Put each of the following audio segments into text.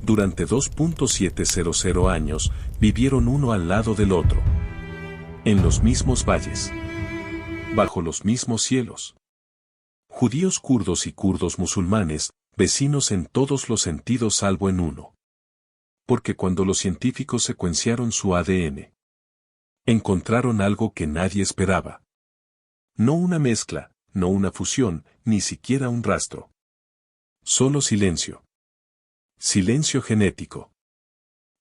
Durante 2.700 años, vivieron uno al lado del otro. En los mismos valles. Bajo los mismos cielos. Judíos kurdos y kurdos musulmanes, vecinos en todos los sentidos salvo en uno. Porque cuando los científicos secuenciaron su ADN, encontraron algo que nadie esperaba. No una mezcla, no una fusión, ni siquiera un rastro. Solo silencio. Silencio genético.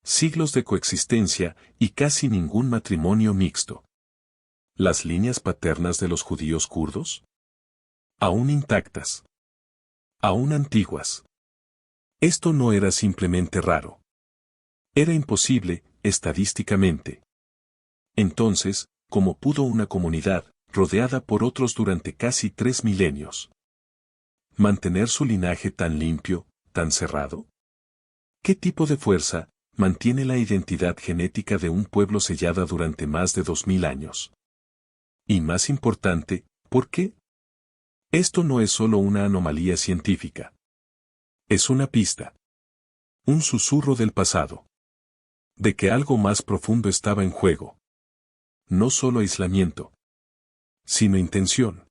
Siglos de coexistencia y casi ningún matrimonio mixto. ¿Las líneas paternas de los judíos kurdos? Aún intactas. Aún antiguas. Esto no era simplemente raro. Era imposible, estadísticamente. Entonces, ¿cómo pudo una comunidad, rodeada por otros durante casi 3 milenios, mantener su linaje tan limpio, tan cerrado? ¿Qué tipo de fuerza mantiene la identidad genética de un pueblo sellada durante más de 2000 años? Y más importante, ¿por qué? Esto no es solo una anomalía científica. Es una pista. Un susurro del pasado. De que algo más profundo estaba en juego. No solo aislamiento, sino intención.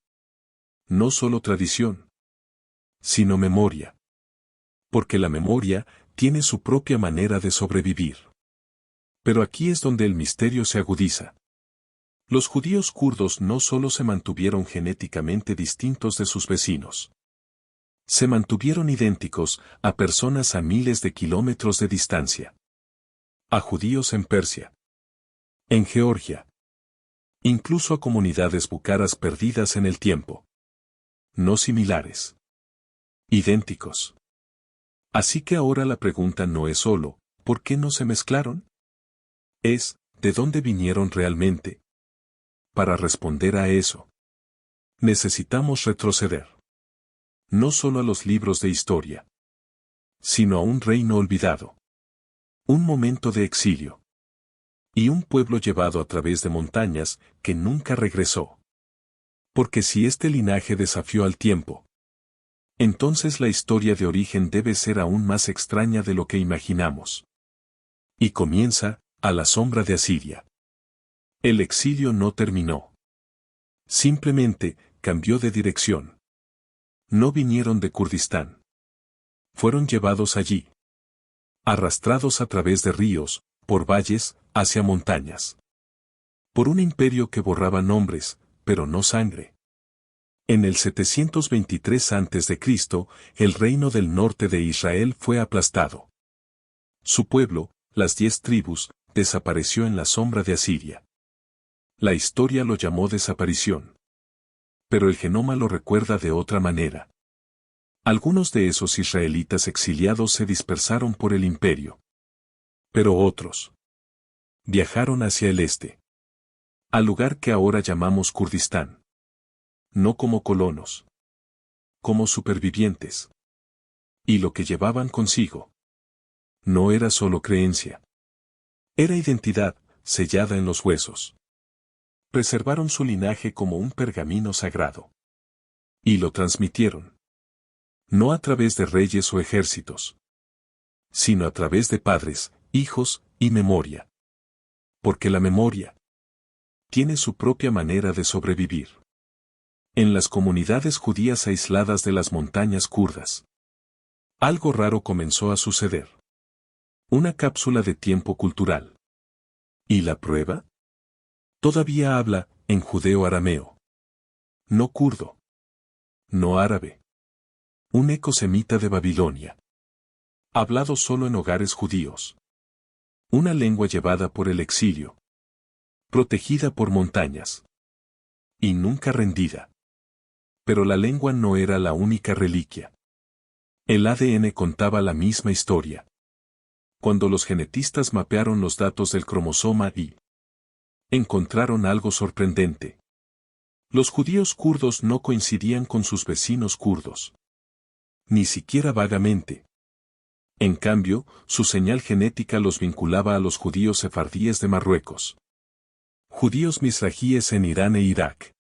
No solo tradición, sino memoria. Porque la memoria tiene su propia manera de sobrevivir. Pero aquí es donde el misterio se agudiza. Los judíos kurdos no solo se mantuvieron genéticamente distintos de sus vecinos. Se mantuvieron idénticos a personas a miles de kilómetros de distancia. A judíos en Persia. En Georgia. Incluso a comunidades búcaras perdidas en el tiempo. No similares. Idénticos. Así que ahora la pregunta no es solo, ¿por qué no se mezclaron? Es, ¿de dónde vinieron realmente? Para responder a eso, necesitamos retroceder. No solo a los libros de historia, sino a un reino olvidado. Un momento de exilio. Y un pueblo llevado a través de montañas que nunca regresó. Porque si este linaje desafió al tiempo, entonces la historia de origen debe ser aún más extraña de lo que imaginamos. Y comienza, a la sombra de Asiria. El exilio no terminó. Simplemente, cambió de dirección. No vinieron de Kurdistán. Fueron llevados allí. Arrastrados a través de ríos, por valles, hacia montañas. Por un imperio que borraba nombres, pero no sangre. En el 723 a.C., el reino del norte de Israel fue aplastado. Su pueblo, las 10 tribus, desapareció en la sombra de Asiria. La historia lo llamó desaparición. Pero el genoma lo recuerda de otra manera. Algunos de esos israelitas exiliados se dispersaron por el imperio. Pero otros viajaron hacia el este. Al lugar que ahora llamamos Kurdistán. No como colonos. Como supervivientes. Y lo que llevaban consigo no era solo creencia. Era identidad, sellada en los huesos. Preservaron su linaje como un pergamino sagrado. Y lo transmitieron. No a través de reyes o ejércitos, sino a través de padres, hijos y memoria. Porque la memoria tiene su propia manera de sobrevivir. En las comunidades judías aisladas de las montañas kurdas, algo raro comenzó a suceder. Una cápsula de tiempo cultural. ¿Y la prueba? Todavía habla, en judeo-arameo. No kurdo. No árabe. Un eco semita de Babilonia. Hablado solo en hogares judíos. Una lengua llevada por el exilio. Protegida por montañas. Y nunca rendida. Pero la lengua no era la única reliquia. El ADN contaba la misma historia. Cuando los genetistas mapearon los datos del cromosoma Y, encontraron algo sorprendente. Los judíos kurdos no coincidían con sus vecinos kurdos. Ni siquiera vagamente. En cambio, su señal genética los vinculaba a los judíos sefardíes de Marruecos. Judíos misragíes en Irán e Irak.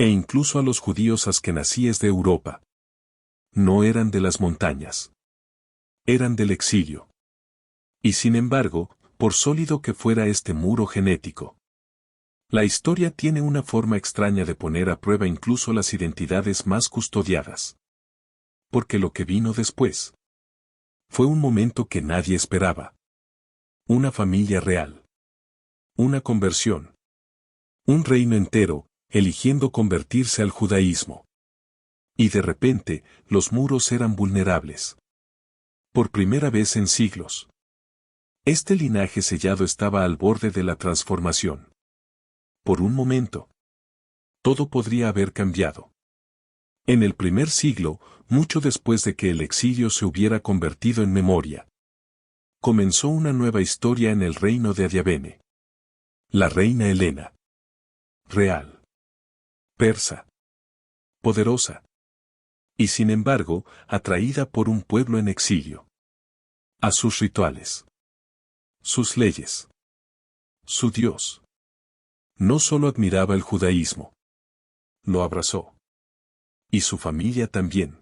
E incluso a los judíos askenazíes de Europa. No eran de las montañas. Eran del exilio. Y sin embargo, por sólido que fuera este muro genético, la historia tiene una forma extraña de poner a prueba incluso las identidades más custodiadas. Porque lo que vino después fue un momento que nadie esperaba. Una familia real. Una conversión. Un reino entero, eligiendo convertirse al judaísmo. Y de repente, los muros eran vulnerables. Por primera vez en siglos. Este linaje sellado estaba al borde de la transformación. Por un momento, todo podría haber cambiado. En el primer siglo, mucho después de que el exilio se hubiera convertido en memoria, comenzó una nueva historia en el reino de Adiabene. La reina Helena. Real. Persa. Poderosa. Y sin embargo, atraída por un pueblo en exilio. A sus rituales. Sus leyes. Su Dios. No solo admiraba el judaísmo. Lo abrazó. Y su familia también.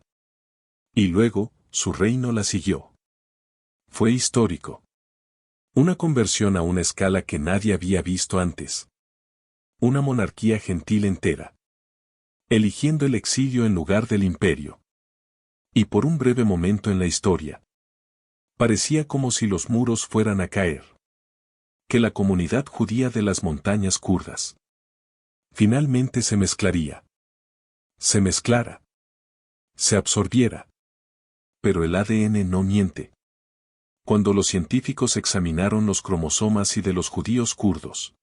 Y luego, su reino la siguió. Fue histórico. Una conversión a una escala que nadie había visto antes. Una monarquía gentil entera. Eligiendo el exilio en lugar del imperio. Y por un breve momento en la historia, parecía como si los muros fueran a caer. Que la comunidad judía de las montañas kurdas finalmente se mezclaría. Se mezclara. Se absorbiera. Pero el ADN no miente. Cuando los científicos examinaron los cromosomas y de los judíos kurdos,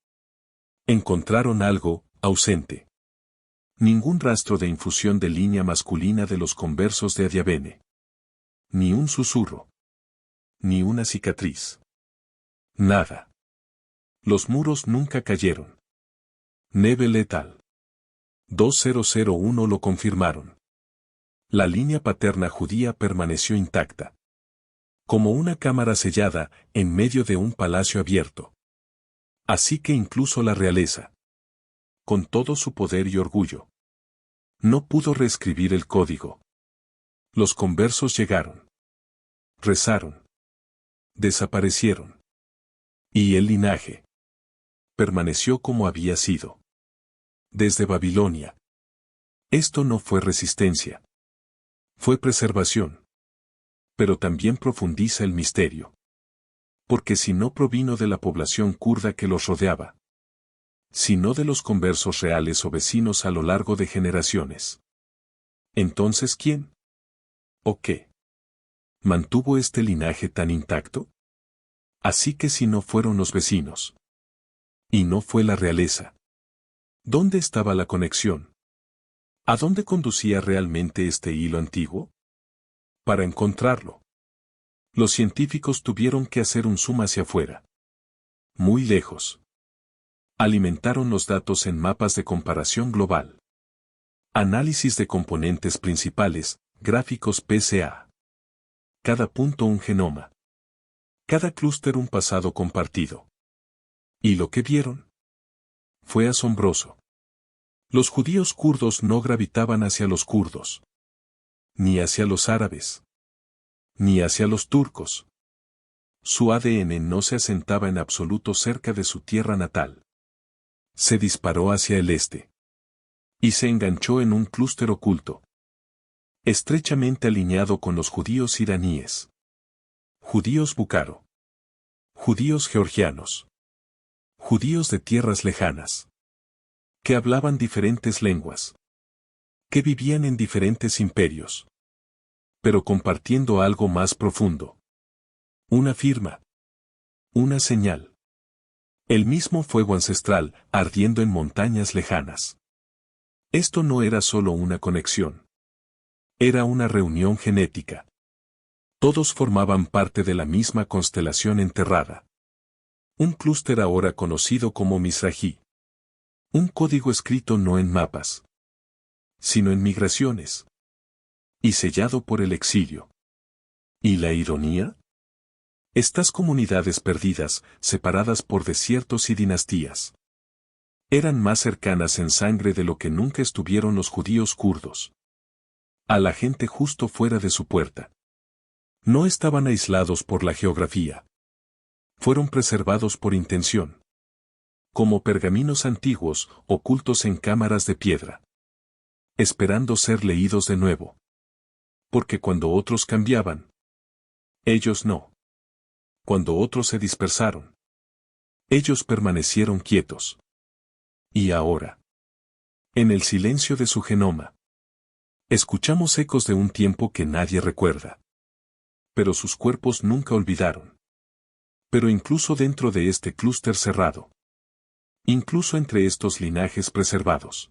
encontraron algo ausente. Ningún rastro de infusión de línea masculina de los conversos de Adiabene. Ni un susurro. Ni una cicatriz. Nada. Los muros nunca cayeron. Nebel et al. 2001 lo confirmaron. La línea paterna judía permaneció intacta. Como una cámara sellada, en medio de un palacio abierto. Así que incluso la realeza, con todo su poder y orgullo, no pudo reescribir el código. Los conversos llegaron. Rezaron. Desaparecieron. Y el linaje permaneció como había sido. Desde Babilonia. Esto no fue resistencia. Fue preservación. Pero también profundiza el misterio. Porque si no provino de la población kurda que los rodeaba, sino de los conversos reales o vecinos a lo largo de generaciones. ¿Entonces quién? ¿O qué? ¿Mantuvo este linaje tan intacto? Así que si no fueron los vecinos. Y no fue la realeza. ¿Dónde estaba la conexión? ¿A dónde conducía realmente este hilo antiguo? Para encontrarlo, los científicos tuvieron que hacer un zoom hacia afuera. Muy lejos. Alimentaron los datos en mapas de comparación global. Análisis de componentes principales, gráficos PCA. Cada punto un genoma. Cada clúster un pasado compartido. ¿Y lo que vieron? Fue asombroso. Los judíos kurdos no gravitaban hacia los kurdos. Ni hacia los árabes. Ni hacia los turcos. Su ADN no se asentaba en absoluto cerca de su tierra natal. Se disparó hacia el este. Y se enganchó en un clúster oculto. Estrechamente alineado con los judíos iraníes. Judíos búcaro. Judíos georgianos. Judíos de tierras lejanas. Que hablaban diferentes lenguas. Que vivían en diferentes imperios. Pero compartiendo algo más profundo. Una firma. Una señal. El mismo fuego ancestral, ardiendo en montañas lejanas. Esto no era solo una conexión. Era una reunión genética. Todos formaban parte de la misma constelación enterrada. Un clúster ahora conocido como Mizrahi. Un código escrito no en mapas, sino en migraciones. Y sellado por el exilio. ¿Y la ironía? Estas comunidades perdidas, separadas por desiertos y dinastías, eran más cercanas en sangre de lo que nunca estuvieron los judíos kurdos. A la gente justo fuera de su puerta. No estaban aislados por la geografía. Fueron preservados por intención. Como pergaminos antiguos, ocultos en cámaras de piedra. Esperando ser leídos de nuevo. Porque cuando otros cambiaban, ellos no. Cuando otros se dispersaron, ellos permanecieron quietos. Y ahora, en el silencio de su genoma, escuchamos ecos de un tiempo que nadie recuerda. Pero sus cuerpos nunca olvidaron. Pero incluso dentro de este clúster cerrado, incluso entre estos linajes preservados,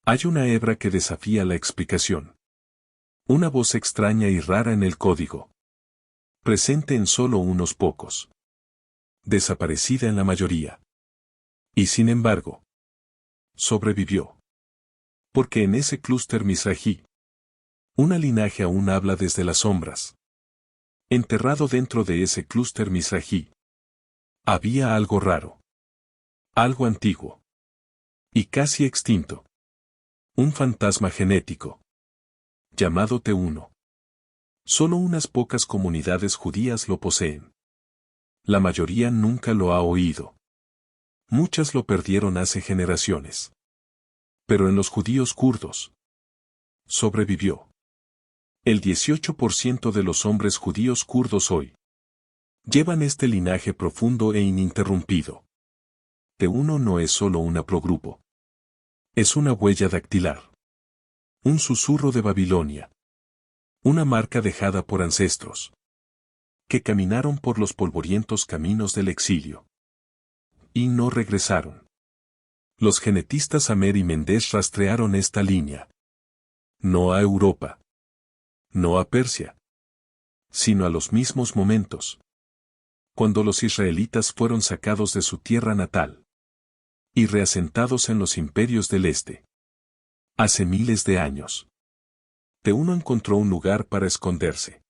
hay una hebra que desafía la explicación. Una voz extraña y rara en el código. Presente en solo unos pocos. Desaparecida en la mayoría. Y sin embargo, sobrevivió. Porque en ese clúster Mizrahi, una linaje aún habla desde las sombras. Enterrado dentro de ese clúster Mizrahi, había algo raro. Algo antiguo. Y casi extinto. Un fantasma genético. Llamado T1. Solo unas pocas comunidades judías lo poseen. La mayoría nunca lo ha oído. Muchas lo perdieron hace generaciones. Pero en los judíos kurdos, sobrevivió. El 18% de los hombres judíos kurdos hoy llevan este linaje profundo e ininterrumpido. T1 no es solo un haplogrupo. Es una huella dactilar. Un susurro de Babilonia. Una marca dejada por ancestros que caminaron por los polvorientos caminos del exilio. Y no regresaron. Los genetistas Amer y Mendes rastrearon esta línea. No a Europa. No a Persia. Sino a los mismos momentos. Cuando los israelitas fueron sacados de su tierra natal. Y reasentados en los imperios del este. Hace miles de años. T1 encontró un lugar para esconderse.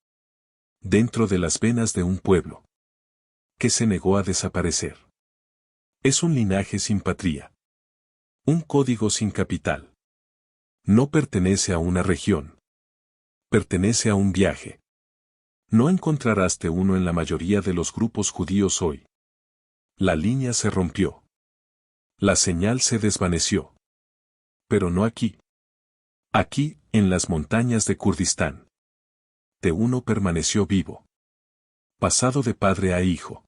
Dentro de las venas de un pueblo. Que se negó a desaparecer. Es un linaje sin patria. Un código sin capital. No pertenece a una región. Pertenece a un viaje. No encontrarás T1 en la mayoría de los grupos judíos hoy. La línea se rompió. La señal se desvaneció. Pero no aquí. Aquí, en las montañas de Kurdistán. T1 permaneció vivo. Pasado de padre a hijo.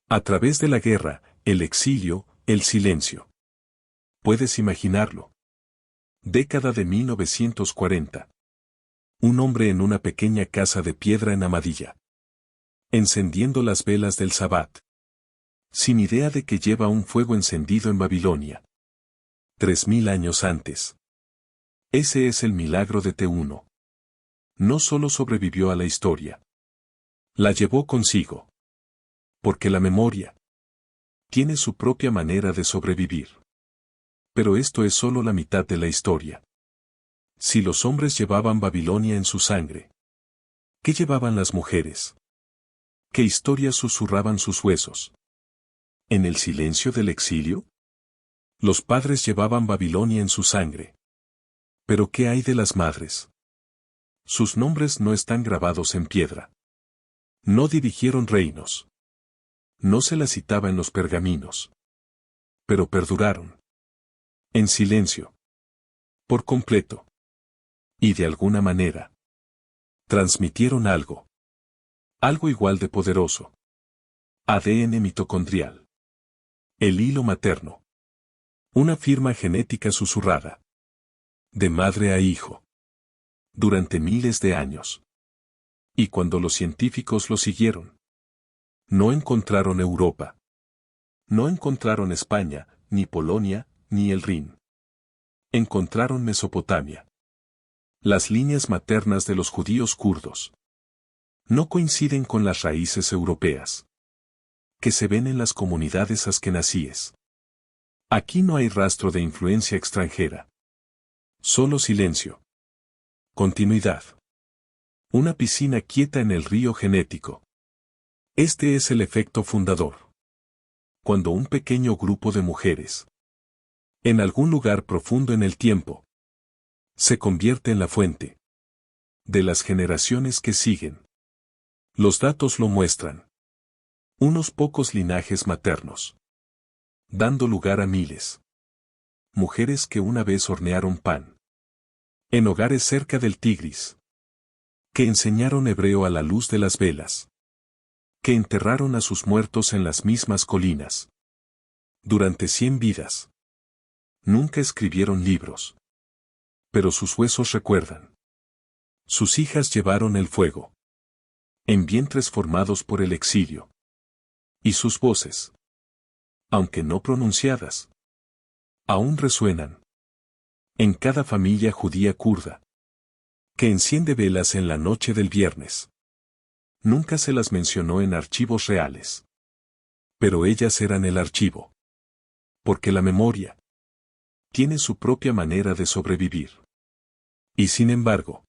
A través de la guerra, el exilio, el silencio. Puedes imaginarlo. Década de 1940. Un hombre en una pequeña casa de piedra en Amadilla. Encendiendo las velas del Sabbat. Sin idea de que lleva un fuego encendido en Babilonia. 3000 años antes. Ese es el milagro de T1. No solo sobrevivió a la historia. La llevó consigo. Porque la memoria tiene su propia manera de sobrevivir. Pero esto es solo la mitad de la historia. Si los hombres llevaban Babilonia en su sangre, ¿qué llevaban las mujeres? ¿Qué historias susurraban sus huesos? ¿En el silencio del exilio? Los padres llevaban Babilonia en su sangre. ¿Pero qué hay de las madres? Sus nombres no están grabados en piedra. No dirigieron reinos. No se las citaba en los pergaminos. Pero perduraron. En silencio. Por completo. Y de alguna manera. Transmitieron algo. Algo igual de poderoso. ADN mitocondrial. El hilo materno. Una firma genética susurrada. De madre a hijo. Durante miles de años. Y cuando los científicos lo siguieron, no encontraron Europa. No encontraron España, ni Polonia, ni el Rin. Encontraron Mesopotamia. Las líneas maternas de los judíos kurdos no coinciden con las raíces europeas que se ven en las comunidades askenazíes. Aquí no hay rastro de influencia extranjera. Solo silencio. Continuidad. Una piscina quieta en el río genético. Este es el efecto fundador. Cuando un pequeño grupo de mujeres, en algún lugar profundo en el tiempo, se convierte en la fuente de las generaciones que siguen. Los datos lo muestran. Unos pocos linajes maternos, dando lugar a miles. Mujeres que una vez hornearon pan en hogares cerca del Tigris, que enseñaron hebreo a la luz de las velas, que enterraron a sus muertos en las mismas colinas. Durante 100 vidas. Nunca escribieron libros. Pero sus huesos recuerdan. Sus hijas llevaron el fuego. En vientres formados por el exilio. Y sus voces, aunque no pronunciadas, aún resuenan. En cada familia judía kurda, que enciende velas en la noche del viernes. Nunca se las mencionó en archivos reales. Pero ellas eran el archivo. Porque la memoria tiene su propia manera de sobrevivir. Y sin embargo,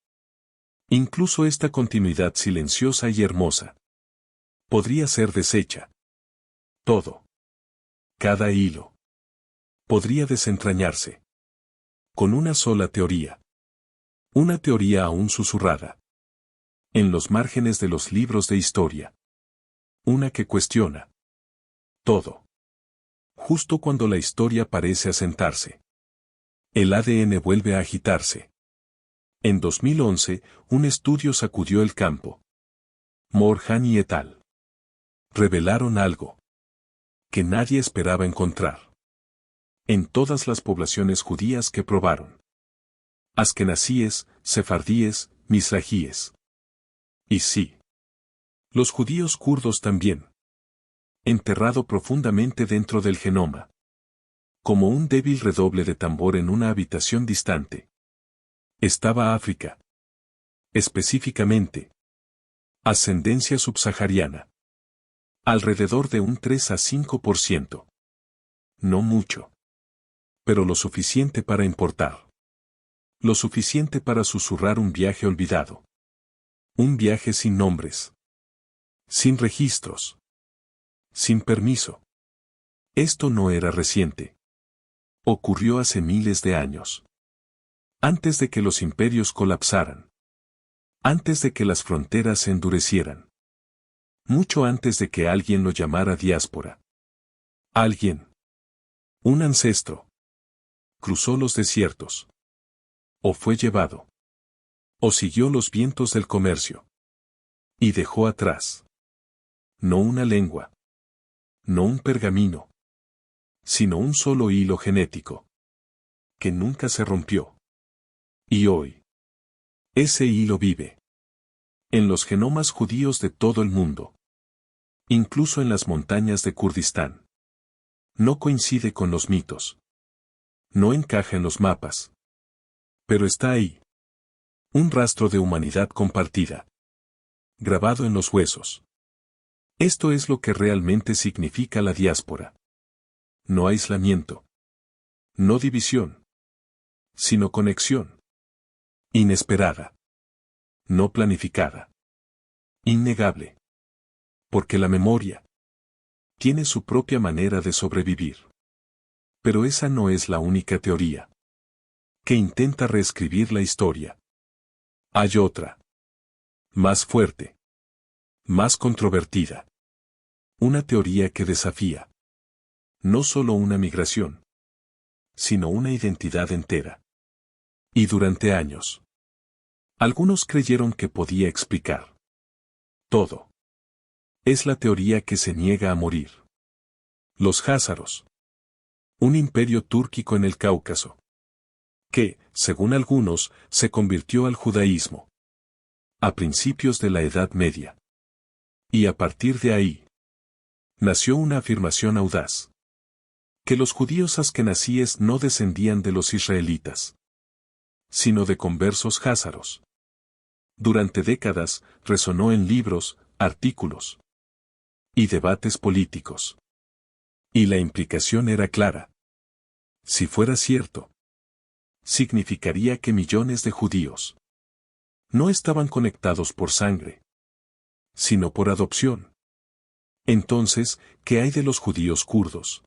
incluso esta continuidad silenciosa y hermosa podría ser deshecha. Todo, cada hilo, podría desentrañarse. Con una sola teoría. Una teoría aún susurrada. En los márgenes de los libros de historia. Una que cuestiona todo. Justo cuando la historia parece asentarse. El ADN vuelve a agitarse. En 2011, un estudio sacudió el campo. Morjani et al. Revelaron algo que nadie esperaba encontrar. En todas las poblaciones judías que probaron. Askenazíes, sefardíes, misrajíes. Y sí. Los judíos kurdos también. Enterrado profundamente dentro del genoma. Como un débil redoble de tambor en una habitación distante. Estaba África. Específicamente. Ascendencia subsahariana. Alrededor de un 3 a 5%. No mucho. Pero lo suficiente para importar. Lo suficiente para susurrar un viaje olvidado. Un viaje sin nombres. Sin registros. Sin permiso. Esto no era reciente. Ocurrió hace miles de años. Antes de que los imperios colapsaran. Antes de que las fronteras se endurecieran. Mucho antes de que alguien lo llamara diáspora. Alguien. Un ancestro. Cruzó los desiertos. O fue llevado. O siguió los vientos del comercio. Y dejó atrás. No una lengua. No un pergamino. Sino un solo hilo genético. Que nunca se rompió. Y hoy. Ese hilo vive. En los genomas judíos de todo el mundo. Incluso en las montañas de Kurdistán. No coincide con los mitos. No encaja en los mapas. Pero está ahí. Un rastro de humanidad compartida. Grabado en los huesos. Esto es lo que realmente significa la diáspora. No aislamiento. No división. Sino conexión. Inesperada. No planificada. Innegable. Porque la memoria tiene su propia manera de sobrevivir. Pero esa no es la única teoría que intenta reescribir la historia. Hay otra. Más fuerte. Más controvertida. Una teoría que desafía. No solo una migración. Sino una identidad entera. Y durante años. Algunos creyeron que podía explicar todo. Es la teoría que se niega a morir. Los házaros. Un imperio túrquico en el Cáucaso. Que, según algunos, se convirtió al judaísmo. A principios de la Edad Media. Y a partir de ahí. Nació una afirmación audaz. Que los judíos askenazíes no descendían de los israelitas. Sino de conversos házaros. Durante décadas, resonó en libros, artículos. Y debates políticos. Y la implicación era clara. Si fuera cierto. Significaría que millones de judíos no estaban conectados por sangre, sino por adopción. Entonces, ¿qué hay de los judíos kurdos?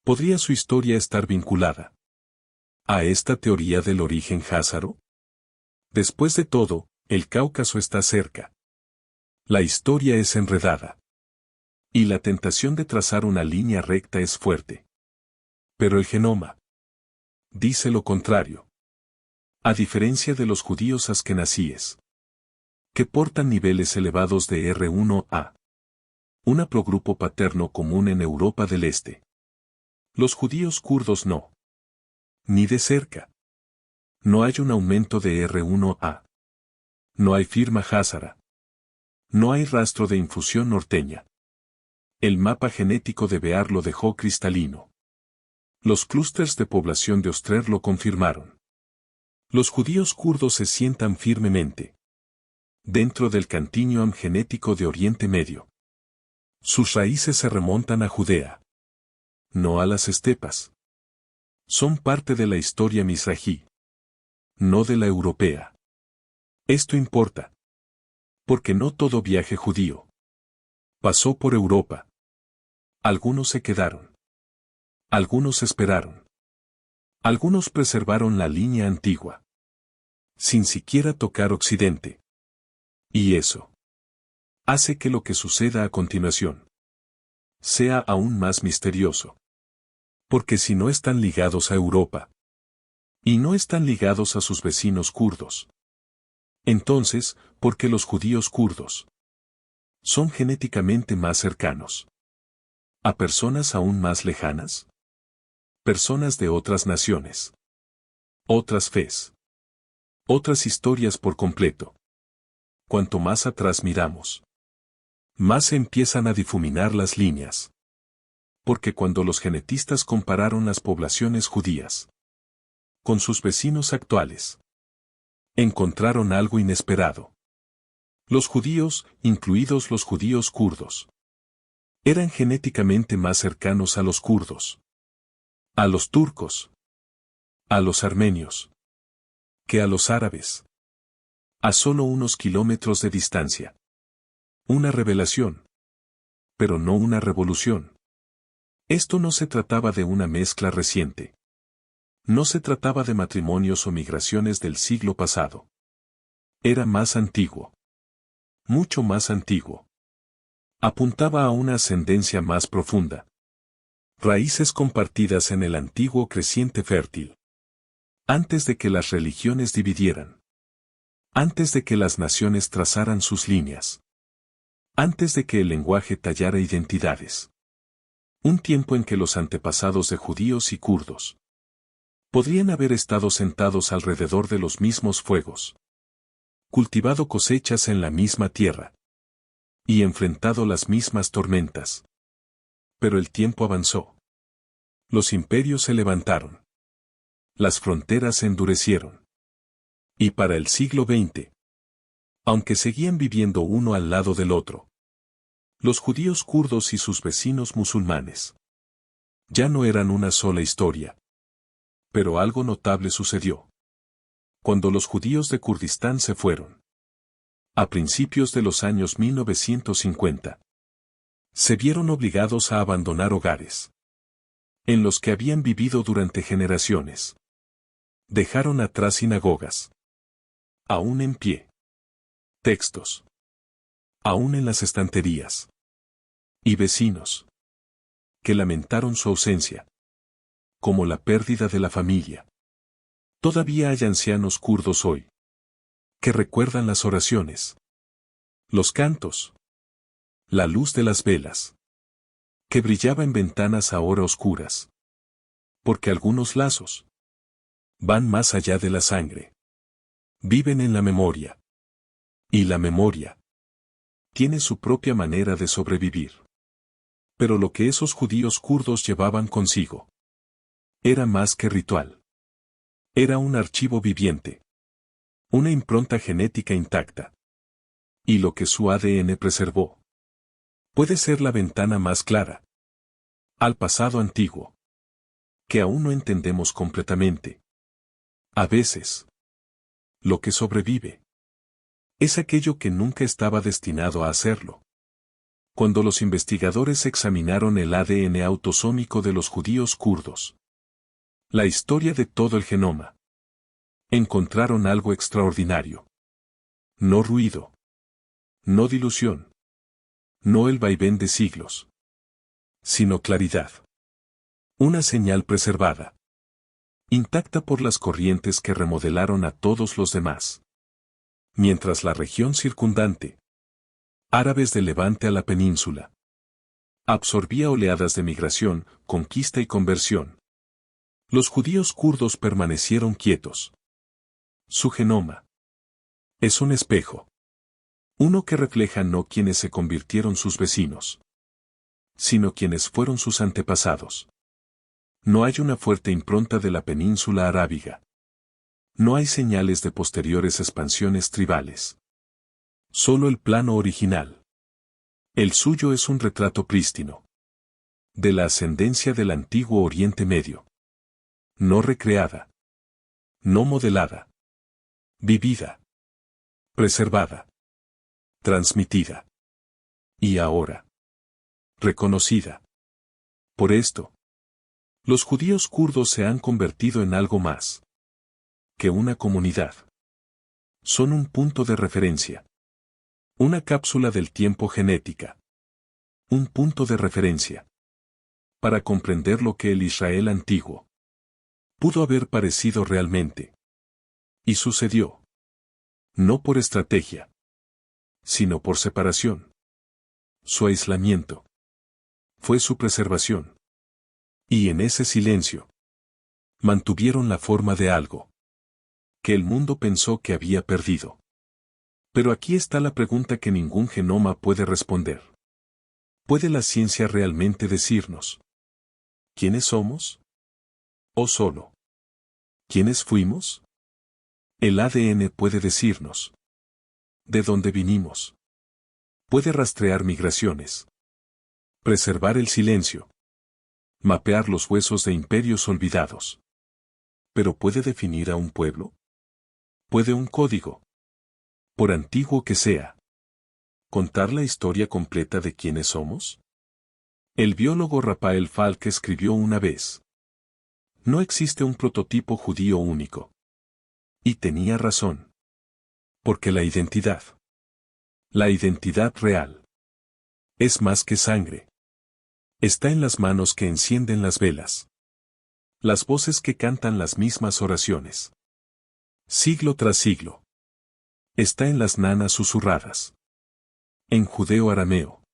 ¿Podría su historia estar vinculada a esta teoría del origen házaro? Después de todo, el Cáucaso está cerca. La historia es enredada. Y la tentación de trazar una línea recta es fuerte. Pero el genoma dice lo contrario. A diferencia de los judíos askenazíes, que portan niveles elevados de R1A, un haplogrupo paterno común en Europa del Este. Los judíos kurdos no. Ni de cerca. No hay un aumento de R1A. No hay firma házara. No hay rastro de infusión norteña. El mapa genético de Bear lo dejó cristalino. Los clústeres de población de Ostrer lo confirmaron. Los judíos kurdos se sientan firmemente dentro del continuum genético de Oriente Medio. Sus raíces se remontan a Judea, no a las estepas. Son parte de la historia misrají, no de la europea. Esto importa, porque no todo viaje judío pasó por Europa. Algunos se quedaron. Algunos esperaron. Algunos preservaron la línea antigua, sin siquiera tocar Occidente. Y eso hace que lo que suceda a continuación sea aún más misterioso. Porque si no están ligados a Europa, y no están ligados a sus vecinos kurdos, entonces, ¿por qué los judíos kurdos son genéticamente más cercanos a personas aún más lejanas? Personas de otras naciones, otras fes, otras historias por completo. Cuanto más atrás miramos, más se empiezan a difuminar las líneas. Porque cuando los genetistas compararon las poblaciones judías con sus vecinos actuales, encontraron algo inesperado. Los judíos, incluidos los judíos kurdos, eran genéticamente más cercanos a los kurdos, a los turcos, a los armenios, que a los árabes. A solo unos kilómetros de distancia. Una revelación. Pero no una revolución. Esto no se trataba de una mezcla reciente. No se trataba de matrimonios o migraciones del siglo pasado. Era más antiguo. Mucho más antiguo. Apuntaba a una ascendencia más profunda. Raíces compartidas en el antiguo creciente fértil. Antes de que las religiones dividieran. Antes de que las naciones trazaran sus líneas. Antes de que el lenguaje tallara identidades. Un tiempo en que los antepasados de judíos y kurdos podrían haber estado sentados alrededor de los mismos fuegos, cultivado cosechas en la misma tierra y enfrentado las mismas tormentas. Pero el tiempo avanzó. Los imperios se levantaron. Las fronteras se endurecieron. Y para el siglo XX, aunque seguían viviendo uno al lado del otro, los judíos kurdos y sus vecinos musulmanes ya no eran una sola historia. Pero algo notable sucedió. Cuando los judíos de Kurdistán se fueron, a principios de los años 1950, se vieron obligados a abandonar hogares en los que habían vivido durante generaciones. Dejaron atrás sinagogas, aún en pie. Textos, aún en las estanterías. Y vecinos, que lamentaron su ausencia, como la pérdida de la familia. Todavía hay ancianos kurdos hoy, que recuerdan las oraciones, los cantos, la luz de las velas, que brillaba en ventanas ahora oscuras. Porque algunos lazos van más allá de la sangre. Viven en la memoria. Y la memoria tiene su propia manera de sobrevivir. Pero lo que esos judíos kurdos llevaban consigo era más que ritual. Era un archivo viviente. Una impronta genética intacta. Y lo que su ADN preservó puede ser la ventana más clara al pasado antiguo, que aún no entendemos completamente. A veces, lo que sobrevive es aquello que nunca estaba destinado a hacerlo. Cuando los investigadores examinaron el ADN autosómico de los judíos kurdos, la historia de todo el genoma, encontraron algo extraordinario. No ruido. No dilución. No el vaivén de siglos. Sino claridad. Una señal preservada. Intacta por las corrientes que remodelaron a todos los demás. Mientras la región circundante, árabes del Levante a la península, absorbía oleadas de migración, conquista y conversión. Los judíos kurdos permanecieron quietos. Su genoma es un espejo. Uno que refleja no quienes se convirtieron sus vecinos, sino quienes fueron sus antepasados. No hay una fuerte impronta de la península arábiga. No hay señales de posteriores expansiones tribales. Solo el plano original. El suyo es un retrato prístino de la ascendencia del antiguo Oriente Medio. No recreada. No modelada. Vivida. Preservada. Transmitida. Y ahora. Reconocida. Por esto, los judíos kurdos se han convertido en algo más que una comunidad. Son un punto de referencia. Una cápsula del tiempo genética. Un punto de referencia. Para comprender lo que el Israel antiguo pudo haber parecido realmente. Y sucedió. No por estrategia, sino por separación. Su aislamiento fue su preservación. Y en ese silencio mantuvieron la forma de algo que el mundo pensó que había perdido. Pero aquí está la pregunta que ningún genoma puede responder. ¿Puede la ciencia realmente decirnos quiénes somos? ¿O solo quiénes fuimos? El ADN puede decirnos de dónde vinimos. Puede rastrear migraciones, preservar el silencio, mapear los huesos de imperios olvidados. ¿Pero puede definir a un pueblo? ¿Puede un código, por antiguo que sea, contar la historia completa de quiénes somos? El biólogo Rafael Falk escribió una vez: no existe un prototipo judío único. Y tenía razón. Porque la identidad real, es más que sangre. Está en las manos que encienden las velas. Las voces que cantan las mismas oraciones. Siglo tras siglo. Está en las nanas susurradas. En judeo-arameo.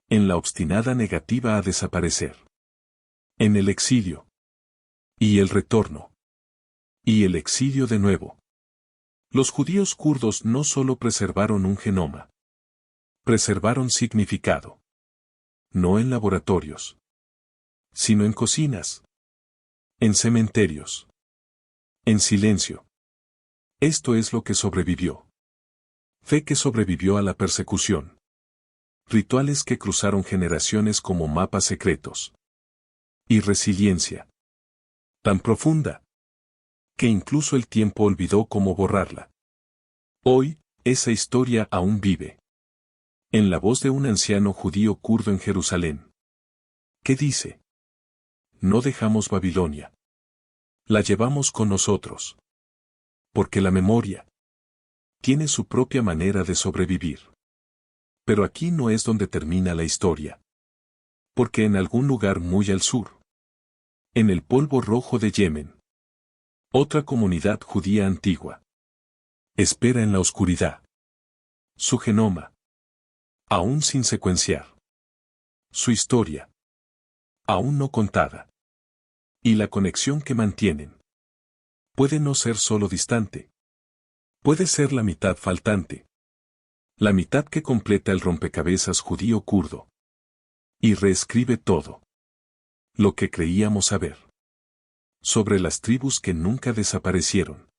En la obstinada negativa a desaparecer. En el exilio. Y el retorno. Y el exilio de nuevo. Los judíos kurdos no solo preservaron un genoma. Preservaron significado. No en laboratorios, sino en cocinas. En cementerios. En silencio. Esto es lo que sobrevivió. Fe que sobrevivió a la persecución. Rituales que cruzaron generaciones como mapas secretos. Y resiliencia. Tan profunda que incluso el tiempo olvidó cómo borrarla. Hoy, esa historia aún vive. En la voz de un anciano judío kurdo en Jerusalén. ¿Qué dice? No dejamos Babilonia. La llevamos con nosotros. Porque la memoria tiene su propia manera de sobrevivir. Pero aquí no es donde termina la historia. Porque en algún lugar muy al sur, en el polvo rojo de Yemen, otra comunidad judía antigua espera en la oscuridad. Su genoma, aún sin secuenciar. Su historia, aún no contada. Y la conexión que mantienen puede no ser solo distante. Puede ser la mitad faltante. La mitad que completa el rompecabezas judío-kurdo. Y reescribe todo lo que creíamos saber sobre las tribus que nunca desaparecieron.